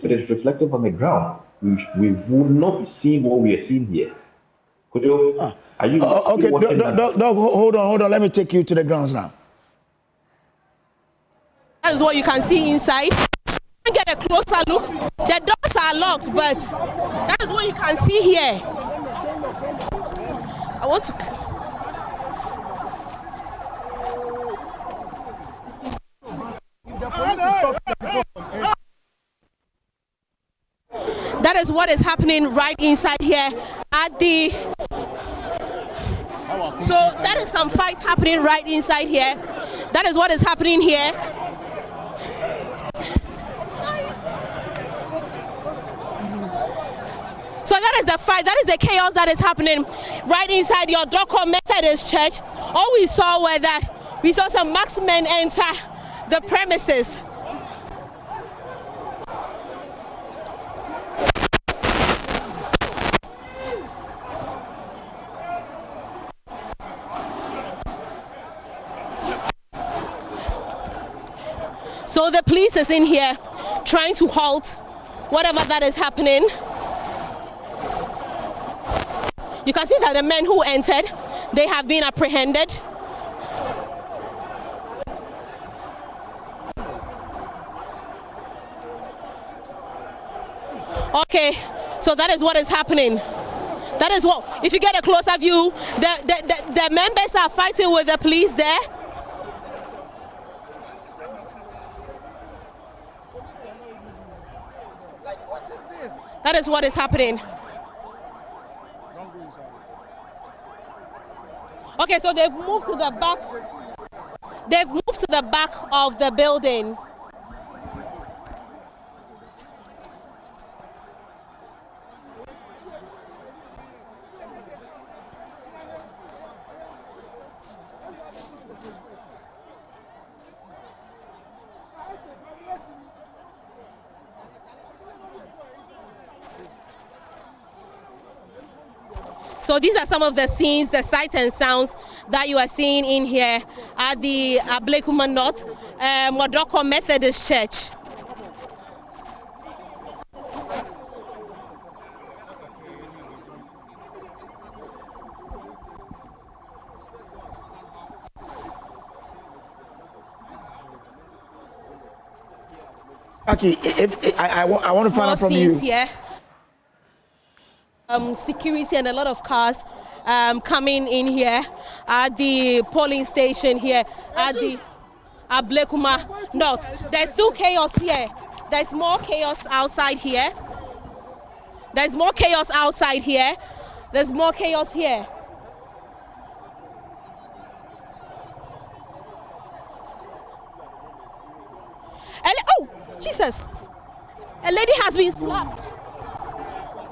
So it's reflective on the ground. We would not be seeing what we are seeing here. Are you okay, Doug, hold on. Let me take you to the grounds now. That is what you can see inside. You can get a closer look. The doors are locked, but that is what you can see here. I want to. That is what is happening right inside here at the. So that is some fight happening right inside here. That is what is happening here. So that is the fight, that is the chaos that is happening right inside your Odorkor Methodist Church. All we saw were that we saw some marksmen enter the premises. So the police is in here trying to halt whatever that is happening. You can see that the men who entered, they have been apprehended. Okay, so that is what is happening. That is what, if you get a closer view, the members are fighting with the police there. That is what is happening. Okay, so they've moved to the back. They've moved to the back of the building. So these are some of the scenes, the sights and sounds that you are seeing in here at the Blakuma North Odorkor Methodist Church. Okay, I want to find out from you. Here. Security and a lot of cars coming in here at the polling station here at the Blakuma North. There's still chaos here. There's more chaos outside here. There's more chaos outside here. There's more chaos here. Oh, Jesus! A lady has been slapped.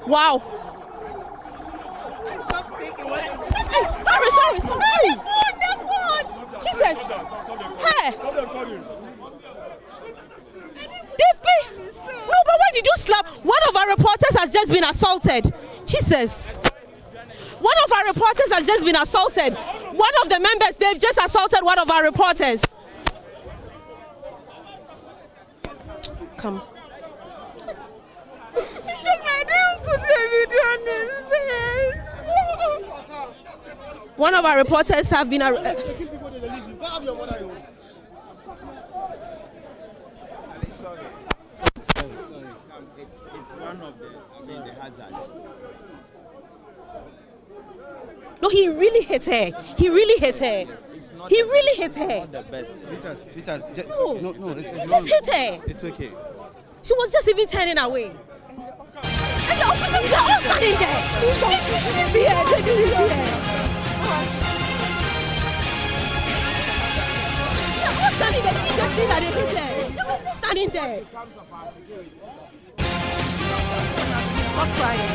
Wow. Sorry. Jesus. Hey. No, but why did you slap? One of our reporters has just been assaulted. Jesus. One of our reporters has just been assaulted. One of the members, they've just assaulted one of our reporters. Come. One of our reporters have been Sorry. It's one of the hazards. No, he really hit her. He really hit her. He really hit her. Not the best. Sweetheart, No, it's just hit her. It's okay. She was just even turning away. And the officers are all standing there. They didn't see her. They're all standing there. Did you just see that they hit her? They were just standing there. Stop crying.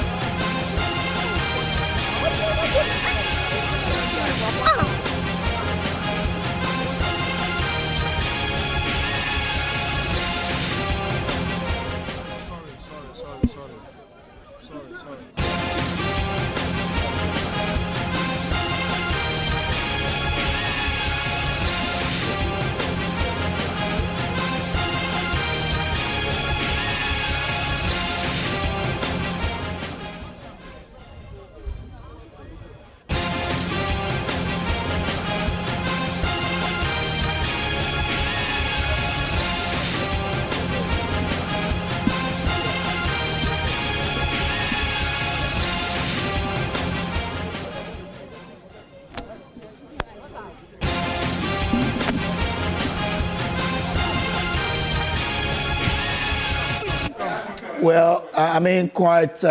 Well, I mean, quite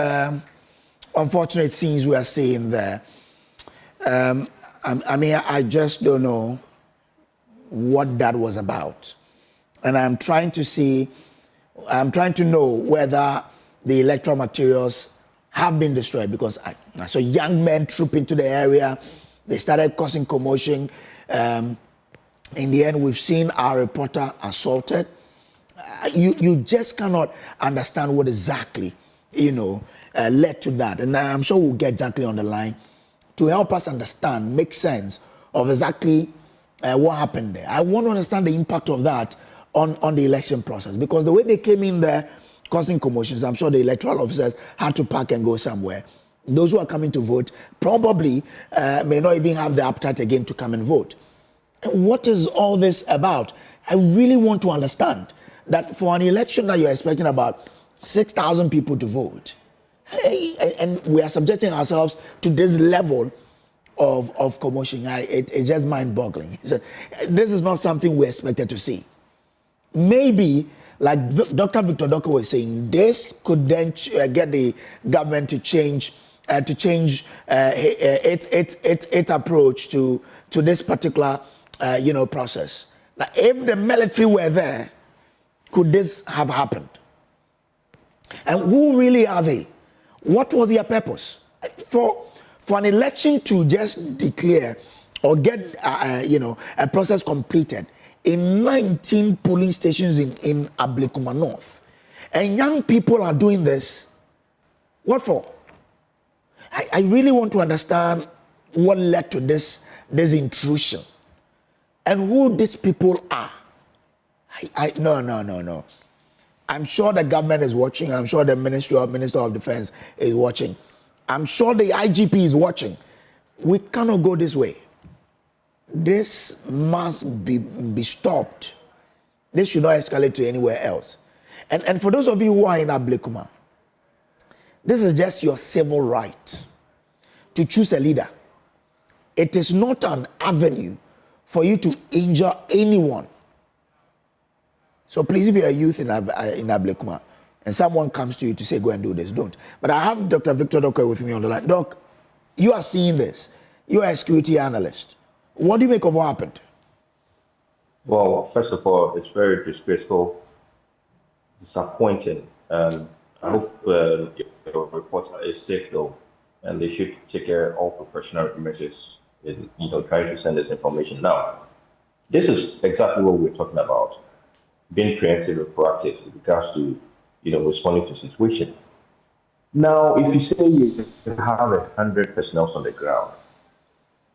unfortunate scenes we are seeing there. I just don't know what that was about. And I'm trying to know whether the electoral materials have been destroyed, because I saw young men troop into the area. They started causing commotion. In the end, we've seen our reporter assaulted. You just cannot understand what exactly, led to that. And I'm sure we'll get Jackie on the line to help us understand, make sense of exactly what happened there. I want to understand the impact of that on the election process, because the way they came in there causing commotions, I'm sure the electoral officers had to pack and go somewhere. Those who are coming to vote probably may not even have the appetite again to come and vote. And what is all this about? I really want to understand that for an election that you're expecting about 6,000 people to vote, and we are subjecting ourselves to this level of commotion. It's just mind-boggling. This is not something we expected to see. Maybe, like Dr. Victor Odorkor was saying, this could then get the government to change its approach to this particular process. Now, if the military were there, could this have happened? And who really are they? What was their purpose? For an election to just declare or get a process completed in 19 polling stations in Ablekuma North, and young people are doing this, what for? I really want to understand what led to this intrusion and who these people are. No. I'm sure the government is watching. I'm sure the Minister of Defense is watching. I'm sure the IGP is watching. We cannot go this way. This must be stopped. This should not escalate to anywhere else. And for those of you who are in Ablekuma, this is just your civil right to choose a leader. It is not an avenue for you to injure anyone. So please, if you're a youth in Ablekuma and someone comes to you to say, go and do this, don't. But I have Dr. Victor Odorkor with me on the line. Doc, you are seeing this. You are a security analyst. What do you make of what happened? Well, first of all, it's very disgraceful, disappointing. I hope your reporter is safe, though, and they should take care of all professional measures in trying to send this information. Now, this is exactly what we're talking about. Being preemptive and proactive with regards to, responding to the situation. Now, if you say you have 100 personnel on the ground,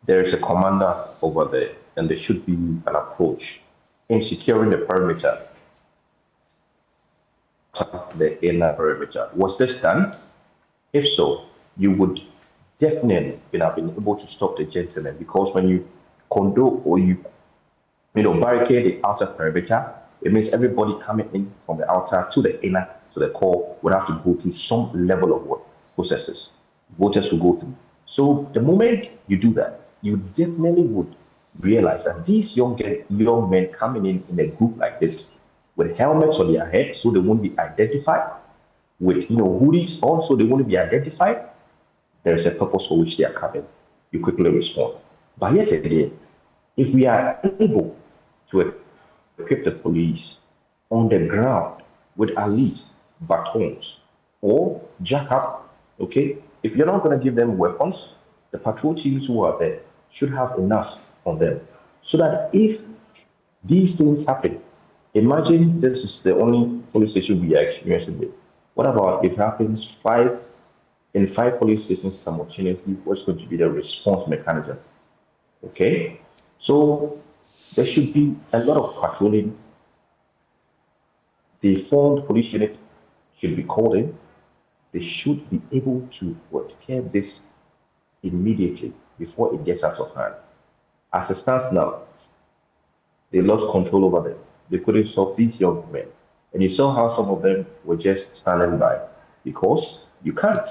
there is a commander over there, and there should be an approach in securing the perimeter, the inner perimeter. Was this done? If so, you would definitely have been able to stop the gentleman, because when you condone or you barricade the outer perimeter, it means everybody coming in from the outer to the inner, to the core, would have to go through some level of processes. Voters will go through. So the moment you do that, you definitely would realize that these young men coming in a group like this, with helmets on their head, so they won't be identified, with hoodies on, so they won't be identified, there's a purpose for which they are coming. You quickly respond. But yet again, if we are able to equip the police on the ground with at least batons or jack-up, okay? If you're not going to give them weapons, the patrol teams who are there should have enough on them, so that if these things happen, imagine this is the only police station we are experiencing with. What about if it happens in five police stations simultaneously? What's going to be the response mechanism? Okay? So there should be a lot of patrolling. The formed police unit should be called in. They should be able to curb this immediately before it gets out of hand. As it stands now, they lost control over them. They couldn't stop these young men. And you saw how some of them were just standing by, because you can't.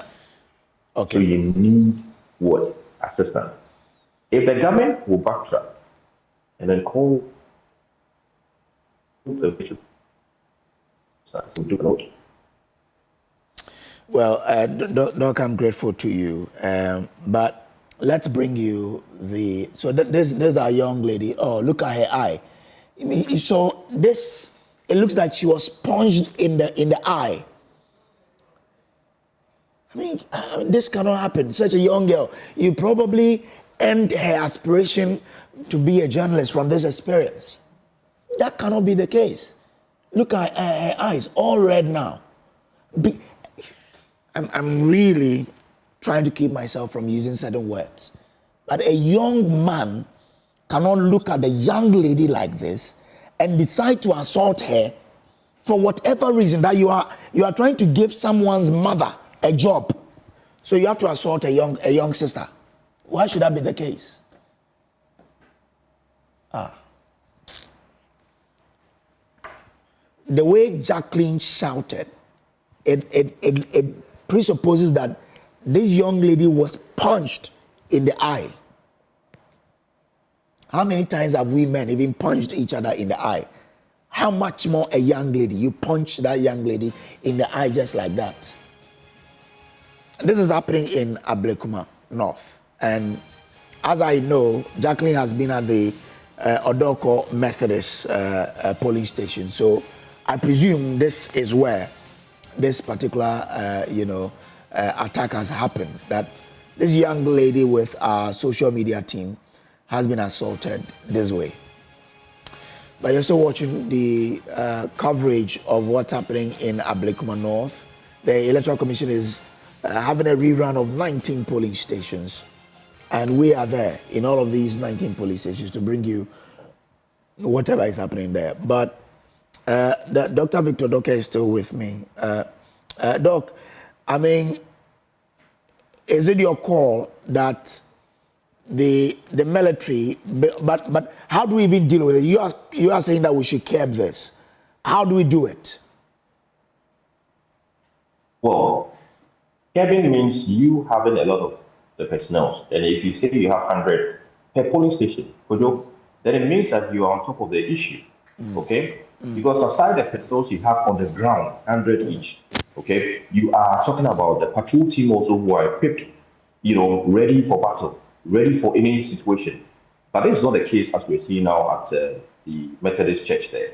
Okay. So you need what? Assistance. If the government will backtrack and then call the bishop to do note, Well, Doc, I'm grateful to you. But let's bring you the. So there's our young lady. Oh, look at her eye. I mean, so this. It looks like she was punched in the eye. I mean, this cannot happen. Such a young girl. You probably end her aspiration to be a journalist from this experience. That cannot be the case. Look at her eyes, all red now. I'm really trying to keep myself from using certain words. But a young man cannot look at a young lady like this and decide to assault her for whatever reason, that you are trying to give someone's mother a job. So you have to assault a young sister. Why should that be the case? The way Jacqueline shouted, it presupposes that this young lady was punched in the eye. How many times have we men even punched each other in the eye? How much more a young lady? You punch that young lady in the eye just like that. This is happening in Ablekuma North. And as I know, Jacqueline has been at the Odorkor Methodist polling station. So I presume this is where this particular, attack has happened. That this young lady with our social media team has been assaulted this way. But you're still watching the coverage of what's happening in Ablekuma North. The Electoral Commission is having a rerun of 19 polling stations. And we are there in all of these 19 polling stations to bring you whatever is happening there. But Dr. Victor Doka is still with me. Doc, I mean, is it your call that the military, but how do we even deal with it? You are saying that we should curb this. How do we do it? Well, curbing means you having a lot of the personnel. And if you say you have 100 per polling station, then it means that you are on top of the issue. Okay? Because aside the pistols you have on the ground, 100 each, okay, you are talking about the patrol team also who are equipped, ready for battle, ready for any situation. But this is not the case as we're seeing now at the Methodist Church there,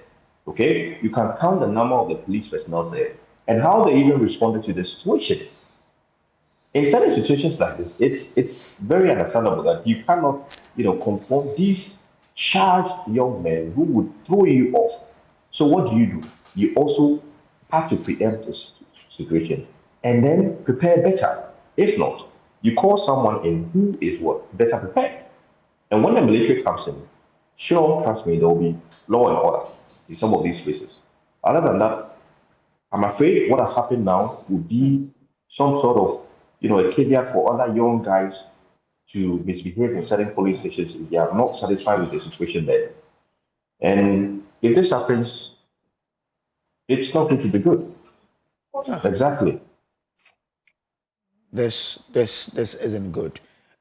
okay? You can count the number of the police personnel there and how they even responded to the situation. In certain situations like this, it's very understandable that you cannot, confront these charged young men who would throw you off. So what do? You also have to preempt this situation and then prepare better. If not, you call someone in who is better prepared. And when the military comes in, sure, trust me, there will be law and order in some of these places. Other than that, I'm afraid what has happened now would be some sort of, a caveat for other young guys to misbehave in certain police stations if they are not satisfied with the situation there. And if this happens, it's not going to be good. Exactly. This isn't good.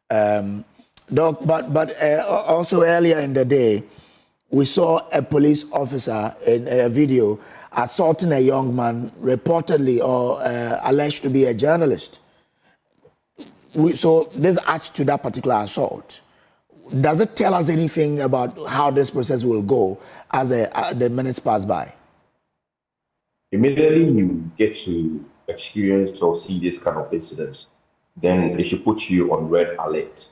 Doc, but also earlier in the day, we saw a police officer in a video assaulting a young man, reportedly or alleged to be a journalist. So this adds to that particular assault. Does it tell us anything about how this process will go as the minutes pass by? Immediately you get to experience or see this kind of incidents, then it should put you on red alert.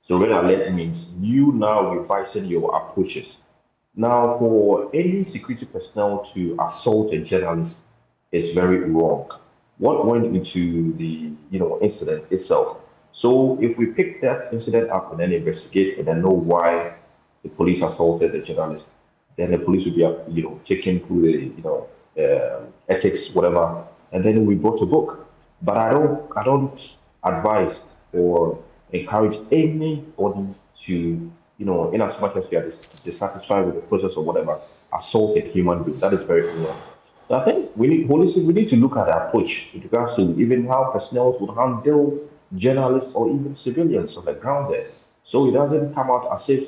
So red alert means you now revising your approaches. Now, for any security personnel to assault a journalist is very wrong. What went into the incident itself? So if we pick that incident up and then investigate and then know why the police assaulted the journalist, then the police will be taken through the ethics, whatever, and then we brought a book. But I don't advise or encourage anybody to, in as much as you are dissatisfied with the process or whatever, assault a human being. That is very wrong. So I think we need to look at the approach with regards to even how personnel would handle journalists or even civilians on the ground there. So it doesn't come out as if,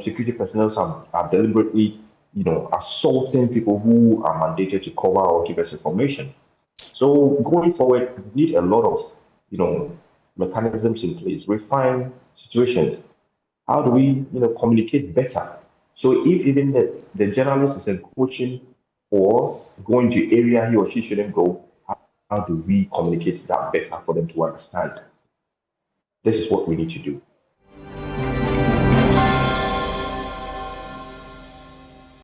security personnel are deliberately, assaulting people who are mandated to cover or give us information. So going forward, we need a lot of, mechanisms in place, refine situations. How do we, communicate better? So if even the journalist is coaching or going to area he or she shouldn't go, how do we communicate that better for them to understand? This is what we need to do.